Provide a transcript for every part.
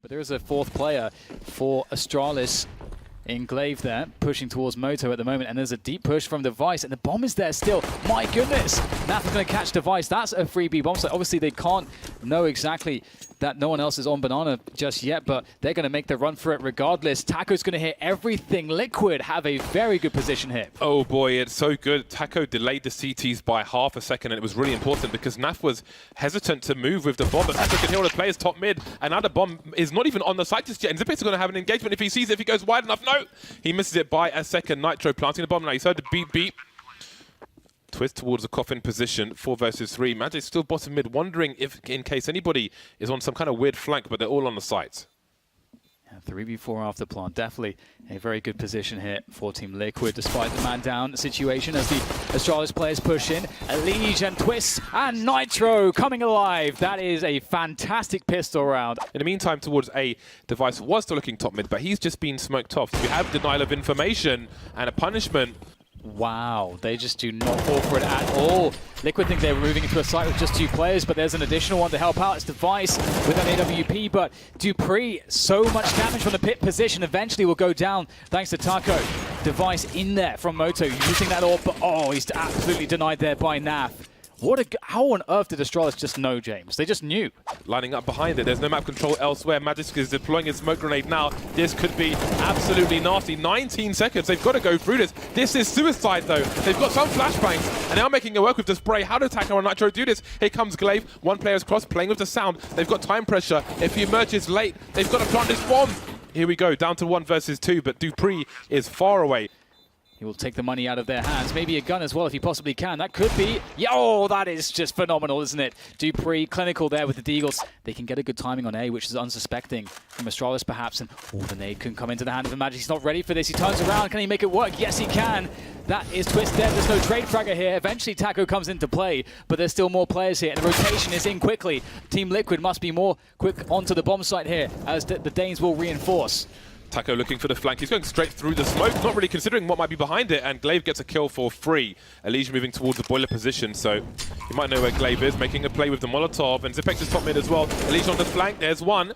But there is a fourth player for Astralis in Glaive there, pushing towards Moto at the moment, and there's a deep push from Device, and the bomb is there still. My goodness! Naf is going to catch Device. That's a freebie bomb, so obviously they can't know exactly that no one else is on Banana just yet, but they're going to make the run for it regardless. Taco's going to hit everything. Liquid have a very good position here. Oh boy, it's so good. Taco delayed the CTs by half a second, and it was really important because Naf was hesitant to move with the bomb, but Taco can hear all the players top mid, and now the bomb is not even on the site just yet, and Zipex is going to have an engagement if he sees it, if he goes wide enough. No! He misses it by a second. Nitro planting the bomb now. He's heard the beep beep. Twist towards a coffin position, 4 versus 3. Magic still bottom mid, wondering if, in case anybody is on some kind of weird flank, but they're all on the site. 3v4 after plant, definitely a very good position here for Team Liquid, despite the man down situation as the Astralis players push in. Elige and Twist and Nitro coming alive. That is a fantastic pistol round. In the meantime, towards A, Device was still looking top mid, but he's just been smoked off. So we have denial of information and a punishment. Wow, they just do not fall for it at all. Liquid think they were moving into a site with just 2 players, but there's an additional one to help out. It's Device with an AWP, but Dupree, so much damage from the pit position, eventually will go down thanks to Taco. Device in there from Moto, using that orb, but oh, he's absolutely denied there by Naf. How on earth did Astralis just know, James? They just knew. Lining up behind it. There's no map control elsewhere. Magic is deploying his smoke grenade now. This could be absolutely nasty. 19 seconds. They've got to go through this. This is suicide, though. They've got some flashbangs, and now making it work with the spray. How did Taco and Nitro do this? Here comes Glaive. One player's cross, playing with the sound. They've got time pressure. If he emerges late, they've got to plant this bomb. Here we go. Down to 1 versus 2, but Dupree is far away. He will take the money out of their hands. Maybe a gun as well if he possibly can. That could be... Oh, that is just phenomenal, isn't it? Dupree, clinical there with the Deagles. They can get a good timing on A, which is unsuspecting from Astralis perhaps. And oh, the nade couldn't come into the hand of the Magic. He's not ready for this. He turns around. Can he make it work? Yes, he can. That is Twist dead. There's no trade fragger here. Eventually, Taco comes into play, but there's still more players here. And the rotation is in quickly. Team Liquid must be more quick onto the bomb site here, as the Danes will reinforce. Taco looking for the flank. He's going straight through the smoke, not really considering what might be behind it, and Glaive gets a kill for free. Elige moving towards the boiler position, so you might know where Glaive is, making a play with the Molotov, and Zipex is top mid as well. Elige on the flank, there's one.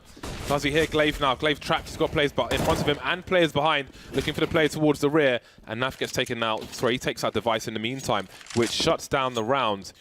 Does he hear Glaive now? Glaive trapped, he's got players in front of him and players behind, looking for the player towards the rear, and Naf gets taken out. Sorry, he takes out Device in the meantime, which shuts down the round.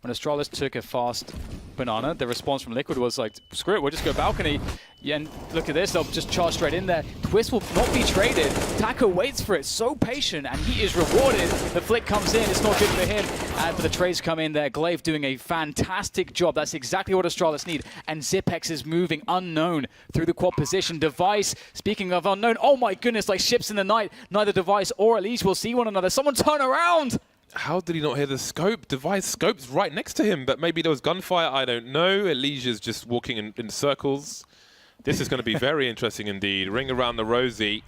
When Astralis took a fast Banana, the response from Liquid was like, screw it, we'll just go balcony. Yeah, and look at this, they'll just charge straight in there. Twist will not be traded. Taco waits for it, so patient, and he is rewarded. The flick comes in, it's not good for him. And for the trades come in there, Glaive doing a fantastic job. That's exactly what Astralis need. And Zipex is moving unknown through the quad position. Device, speaking of unknown, oh my goodness, like ships in the night. Neither Device or Elise will see one another. Someone turn around! How did he not hear the scope? Device scope's right next to him, but maybe there was gunfire, I don't know. Elige's just walking in circles. This is going to be very interesting indeed. Ring around the rosy.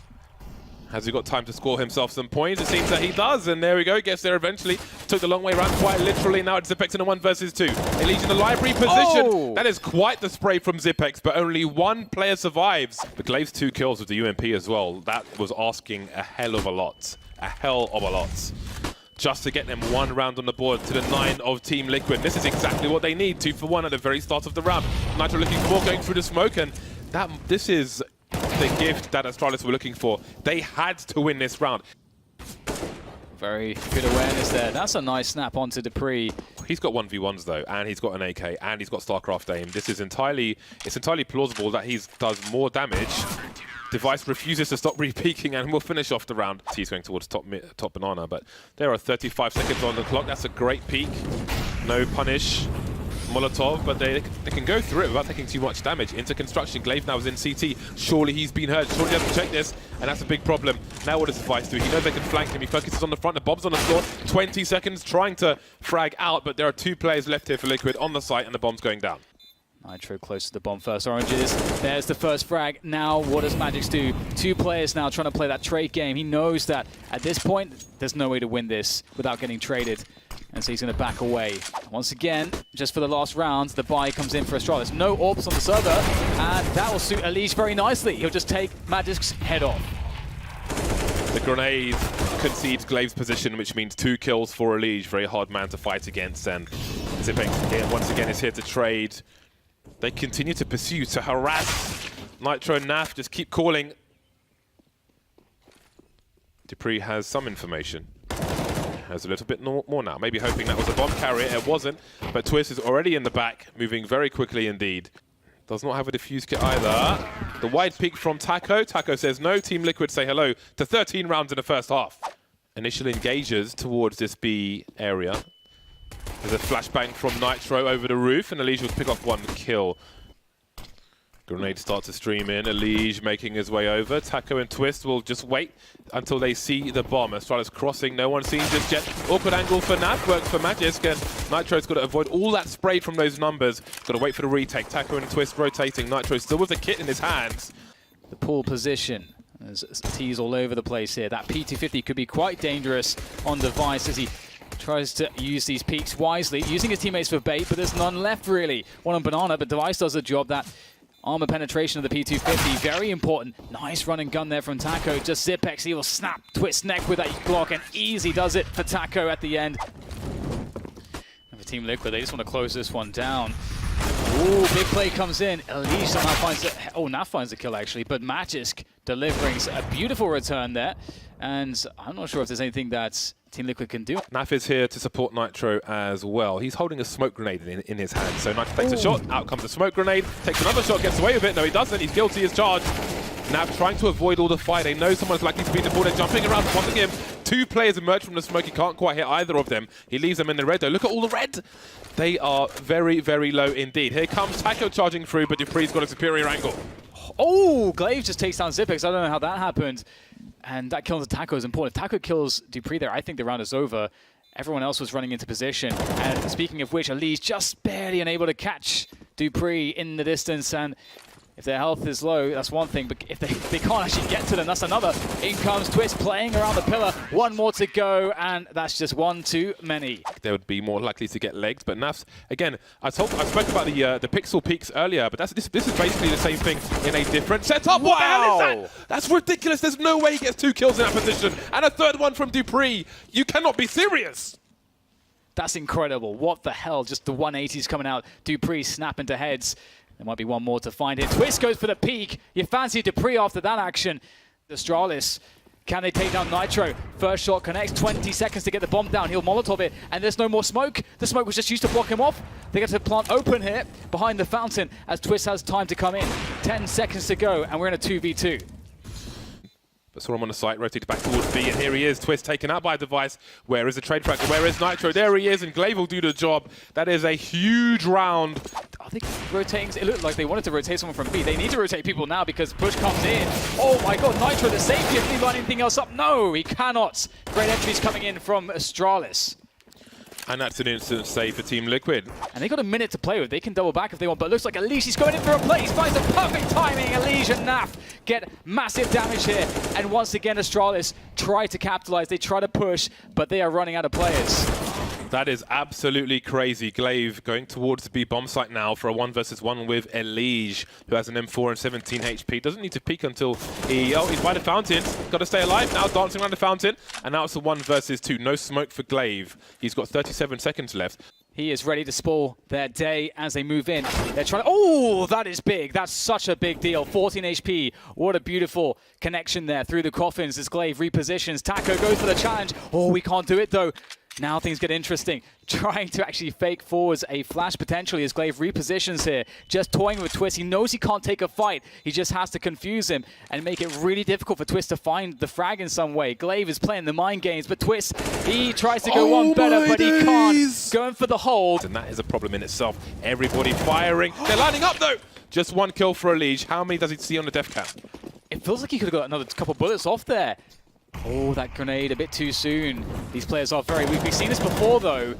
Has he got time to score himself some points? It seems that he does, and there we go. Gets there eventually. Took the long way around quite literally. Now it's Zipex in a 1 versus 2. Elige in the library position. Oh! That is quite the spray from Zipex, but only 1 player survives. But Glaive's 2 kills with the UMP as well. That was asking a hell of a lot. A hell of a lot. Just to get them 1 round on the board to the 9 of Team Liquid. This is exactly what they need. 2 for 1 at the very start of the round. Nitro looking for more, going through the smoke, and this is the gift that Astralis were looking for. They had to win this round. Very good awareness there. That's a nice snap onto Dupree. He's got 1v1s though, and he's got an AK, and he's got StarCraft aim. This is entirely plausible that he does more damage. Device refuses to stop re-peeking, and will finish off the round. He's going towards top Banana, but there are 35 seconds on the clock. That's a great peek. No punish. Molotov, but they can go through it without taking too much damage. Into construction, Glaive now is in CT. Surely he's been hurt. Surely he has to check this, and that's a big problem. Now what does Device do? He knows they can flank him. He focuses on the front. The bomb's on the floor. 20 seconds trying to frag out, but there are 2 players left here for Liquid on the site, and the bomb's going down. Nitro close to the bomb first. Oranges, there's the first frag. Now what does Magic do? 2 players now trying to play that trade game. He knows that at this point, there's no way to win this without getting traded. And so he's going to back away. Once again, just for the last round, the buy comes in for Astralis. No orbs on the server, and that will suit Elige very nicely. He'll just take Magic's head off. The grenade concedes Glaive's position, which means 2 kills for Elige. Very hard man to fight against, and Zipex once again is here to trade. They continue to pursue, to harass Nitro and Naf just keep calling. dupreeh has some information. Has a little bit more now. Maybe hoping that was a bomb carrier. It wasn't. But Twist is already in the back, moving very quickly indeed. Does not have a defuse kit either. The wide peek from Taco. Taco says no. Team Liquid say hello to 13 rounds in the first half. Initial engagers towards this B area. There's a flashbang from Nitro over the roof, and Elige will pick off one kill. Grenade starts to stream in. Elige making his way over. Taco and Twist will just wait until they see the bomb. Astralis crossing. No one seen just yet. Awkward angle for Nat. Works for Magisk. And Nitro's got to avoid all that spray from those numbers. Got to wait for the retake. Taco and Twist rotating. Nitro still with the kit in his hands. The pull position. There's T's all over the place here. That P250 could be quite dangerous on Device as he tries to use these peaks wisely, using his teammates for bait, but there's none left really. One on Banana, but Device does the job. That armor penetration of the P250, very important. Nice run and gun there from Taco. Just Zipex, he will snap Twist neck with that Glock, and easy does it for Taco at the end. And for Team Liquid, they just want to close this one down. Ooh, big play comes in. Elige somehow finds it. Oh, Naf finds the kill actually, but Magisk delivering a beautiful return there. And I'm not sure if there's anything that Team Liquid can do. Naf is here to support Nitro as well. He's holding a smoke grenade in his hand. So Nitro takes a shot, out comes the smoke grenade, takes another shot, gets away with it. No, he doesn't. He's guilty as charged. Naf trying to avoid all the fire. They know someone's likely to be the ball. They're jumping around, spotting him. Two players emerge from the smoke. He can't quite hit either of them. He leaves them in the red though. Look at all the red. They are very, very low indeed. Here comes Taco charging through, but dupreeh's got a superior angle. Oh, Glaive just takes down Zipex. I don't know how that happened. And that kill to Taco is important. If Taco kills dupreeh there, I think the round is over. Everyone else was running into position. And speaking of which, Elige just barely unable to catch dupreeh in the distance. And if their health is low, that's one thing. But if they can't actually get to them, that's another. In comes Twist playing around the pillar. One more to go, and that's just one too many. They would be more likely to get legs, but Naf's, again, I spoke about the pixel peaks earlier, but this is basically the same thing in a different setup. What the hell is that? That's ridiculous. There's no way he gets 2 kills in that position. And a third one from dupreeh. You cannot be serious. That's incredible. What the hell? Just the 180s coming out. dupreeh snapping to heads. There might be one more to find it. Twist goes for the peak. You fancy dupreeh after that action. Astralis, can they take down Nitro? First shot connects, 20 seconds to get the bomb down. He'll Molotov it, and there's no more smoke. The smoke was just used to block him off. They get to plant open here behind the fountain as Twist has time to come in. 10 seconds to go, and we're in a 2v2. But saw him on the site, rotated back towards B, and here he is. Twist taken out by a Device. Where is the trade fractor? Where is Nitro? There he is, and Glaive will do the job. That is a huge round. I think rotating, it looked like they wanted to rotate someone from B. They need to rotate people now because push comes in. Oh my god, Nitro, the safety, if he line anything else up. No, he cannot. Great entries coming in from Astralis. And that's an instant save for Team Liquid. And they got a minute to play with. They can double back if they want, but it looks like Elige is going in for a play. He finds the perfect timing. Elige and Naf get massive damage here. And once again, Astralis try to capitalize. They try to push, but they are running out of players. That is absolutely crazy. Glaive going towards the B bomb site now for a 1 versus 1 with Elige, who has an M4 and 17 HP. Doesn't need to peek until he's by the fountain. Got to stay alive now, dancing around the fountain. And now it's a 1 versus 2. No smoke for Glaive. He's got 37 seconds left. He is ready to spoil their day as they move in. They're trying to... Oh, that is big. That's such a big deal. 14 HP. What a beautiful connection there through the coffins as Glaive repositions. Taco goes for the challenge. Oh, we can't do it though. Now things get interesting. Trying to actually fake forwards a flash potentially as Glaive repositions here. Just toying with Twist. He knows he can't take a fight. He just has to confuse him and make it really difficult for Twist to find the frag in some way. Glaive is playing the mind games, but Twist, he tries to go one better, but he can't. Going for the hold. And that is a problem in itself. Everybody firing. They're lining up though. Just 1 kill for Elige. How many does he see on the death count? It feels like he could have got another couple bullets off there. Oh, that grenade a bit too soon. These players are very weak. We've seen this before, though.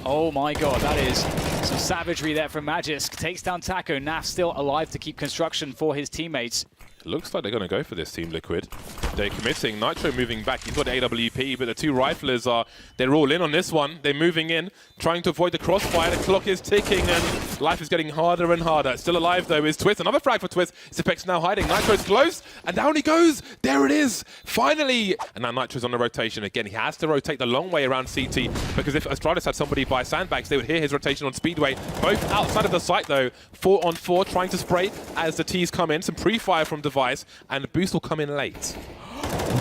Oh my god, that is some savagery there from Magisk. Takes down Taco. Naf still alive to keep construction for his teammates. Looks like they're going to go for this, Team Liquid. They're committing. Nitro moving back. He's got AWP, but the two riflers they're all in on this one. They're moving in, trying to avoid the crossfire. The clock is ticking, and life is getting harder and harder. Still alive, though, is Twist. Another frag for Twist. Zipex now hiding. Nitro's close, and down he goes. There it is, finally. And now Nitro's on the rotation again. He has to rotate the long way around CT, because if Astralis had somebody by sandbags, they would hear his rotation on Speedway. Both outside of the site, though. 4 on 4, trying to spray as the T's come in. Some pre-fire from Device, and the boost will come in late.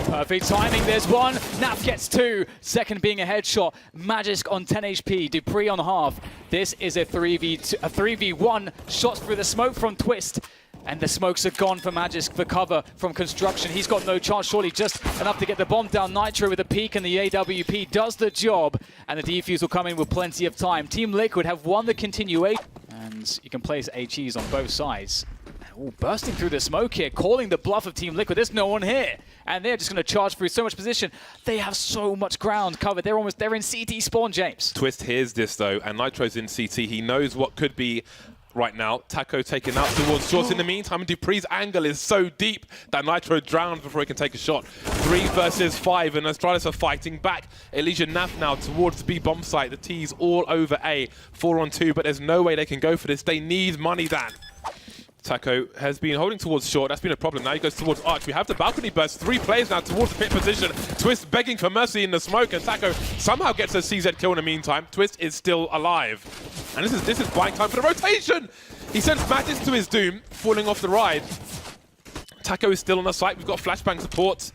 Perfect timing, there's one. Naf gets 2. Second being a headshot. Magisk on 10 HP, Dupree on half. This is a 3v1. Shots through the smoke from Twist. And the smokes are gone for Magisk for cover from construction. He's got no chance, surely just enough to get the bomb down. Nitro with a peek, and the AWP does the job. And the defuse will come in with plenty of time. Team Liquid have won the continuation. And you can place HEs on both sides. Ooh, bursting through the smoke here, calling the bluff of Team Liquid. There's no one here. And they're just going to charge through so much position. They have so much ground covered. They're in CT spawn, James. Twist hears this, though, and Nitro's in CT. He knows what could be right now. Taco taken out towards shorts in the meantime, and Dupree's angle is so deep that Nitro drowns before he can take a shot. 3 versus 5, and Astralis are fighting back. Elysia Naf now towards the B bomb site. The T's all over A. 4 on 2, but there's no way they can go for this. They need money, Dan. Taco has been holding towards short. That's been a problem. Now he goes towards Arch. We have the balcony burst. 3 players now towards the pit position. Twist begging for mercy in the smoke, and Taco somehow gets a CZ kill in the meantime. Twist is still alive. And this is buying time for the rotation. He sends Magisk to his doom, falling off the ride. Taco is still on the site. We've got flashbang support.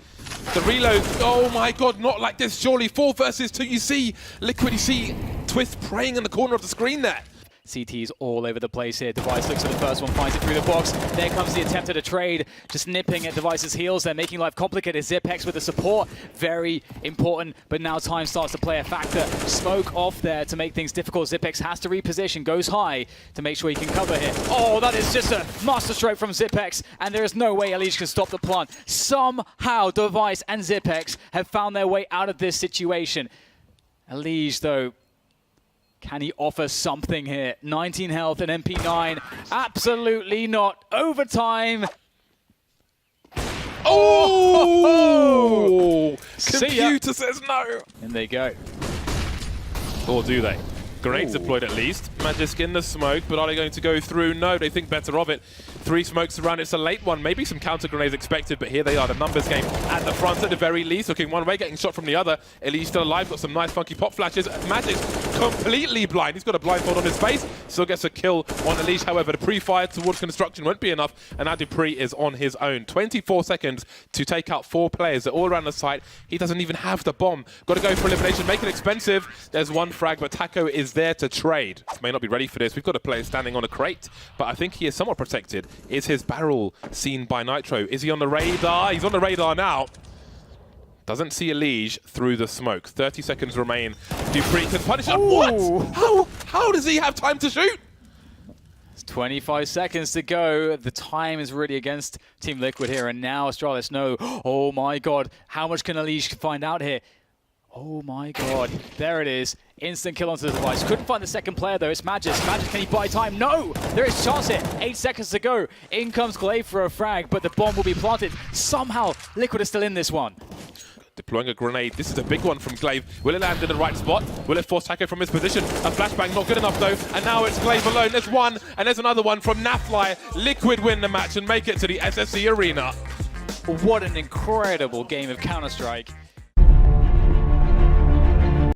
The reload. Oh my god, not like this, surely. 4 versus 2. You see Liquid, you see Twist praying in the corner of the screen there. CT's all over the place here. Device looks at the first one, finds it through the box. There comes the attempt at a trade, just nipping at Device's heels. They're making life complicated. Zipex with the support, very important, but now time starts to play a factor. Smoke off there to make things difficult. Zipex has to reposition, goes high to make sure he can cover here. Oh, that is just a masterstroke from Zipex, and there is no way Elige can stop the plant. Somehow Device and Zipex have found their way out of this situation. Elige, though, can he offer something here? 19 health and MP9. Absolutely not. Overtime. Oh! Computer says no. And they go. Or do they? Grenades deployed at least. Magisk in the smoke, but are they going to go through? No, they think better of it. 3 smokes around. It's a late one. Maybe some counter grenades expected, but here they are. The numbers game at the front at the very least. Looking one way, getting shot from the other. Elige still alive. Got some nice funky pop flashes. Magisk completely blind. He's got a blindfold on his face. Still gets a kill on Elige. However, the pre-fire towards construction won't be enough. And now Dupree is on his own. 24 seconds to take out 4 players. They're all around the site. He doesn't even have the bomb. Got to go for elimination. Make it expensive. There's 1 frag, but Taco is there to trade. May not be ready for this. We've got a player standing on a crate, but I think he is somewhat protected. Is his barrel seen by Nitro? Is he on the radar? He's on the radar now. Doesn't see Elige through the smoke. 30 seconds remain. Dupree can punish him. What? How does he have time to shoot? It's 25 seconds to go. The time is really against Team Liquid here, and now Astralis know. Oh my god, how much can Elige find out here? Oh my god, there it is. Instant kill onto the Device. Couldn't find the second player though, it's Magisk. Magisk, can he buy time? No! There is chance here. 8 seconds to go. In comes Glaive for a frag, but the bomb will be planted. Somehow, Liquid is still in this one. Deploying a grenade. This is a big one from Glaive. Will it land in the right spot? Will it force Taco from his position? A flashbang, not good enough though. And now it's Glaive alone. There's one, and there's another one from Nafly. Liquid win the match and make it to the SSC arena. What an incredible game of Counter-Strike.